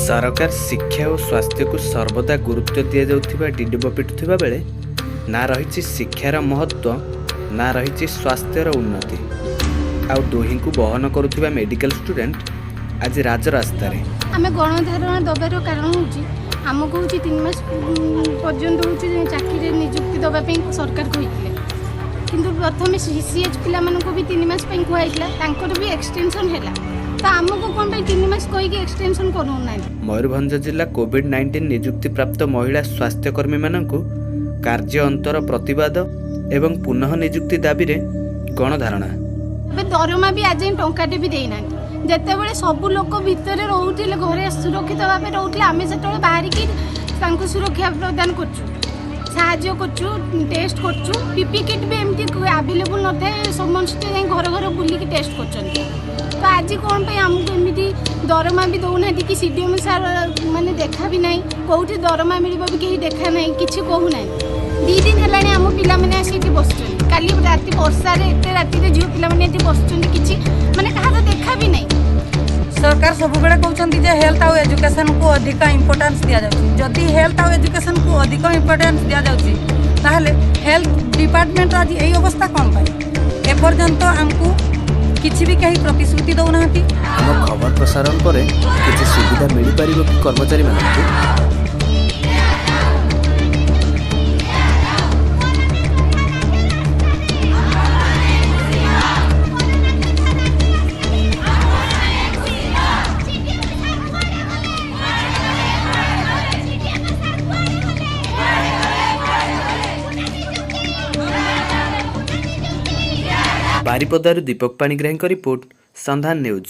सरकार शिक्षा और स्वास्थ्य को सर्वदा गुरुत्व दि जाउथिबा डिडब पिटुथिबा बेले ना रही शिक्षार महत्व ना रही स्वास्थ्यर उन्नति आउ दोही को बहन करुथिबा मेडिकल स्टूडेंट आज राजरास्तार आम गणधारणा दबार कारण हूँ आमको हूँ 3 मास पर्यंत हूँ चाकरी निजुक्ति दवाई सरकार कहते किंतु प्रथम सीसीएच पिला भी 3 मास कहला भी एक्सटेंशन है तो आमको कौन 3 मास कहीकि एक्सटेंशन करूना। मयूरभंज जिला कोविड-19 निजुक्ति प्राप्त महिला स्वास्थ्यकर्मी मानक कार्य अंतर प्रतिवाद एवं पुनः निजुक्ति दाबी रे गणधारणा दरमा भी आज टंकाटे भी देना जिते सब लोक भितर रोते घरे सुरक्षित भाव रोते आम से बाहर की सुरक्षा प्रदान कर टेस्ट कर पीपी किट भी एमती आवेलेबल न था समस्ते घर घर बुलिक टेस्ट कर तो आज कौन आमको एमती दरमा भी दौना कि सीडीएम सार माने देखा भी ना कौटी दरमा मिल भी कहीं देखा ना कि कहूना 2 दिन है आम पे बस काली राति वर्षार एत राति झील पे बस कि माने कहा देखा भी नहीं। सरकार सब बेले कहते हैं हेल्थ आउ एजुकेशन को अधिक इम्पोर्टेंस दि जाउछि जदि हेल्थ आउ एजुकेशन को अधिक इम्पोर्टेंस दि जाउछि ताहले हेल्थ डिपार्टमेंट आज यही अवस्था कौन पाए एपर्यंत आमको किसी भी कहीं प्रतिश्रुति दौना। आम खबर प्रसारण पर किसी सुविधा मिल पार कि कर्मचारी मानक बारिपदारू दीपक पाणिग्राही रिपोर्ट संधान न्यूज।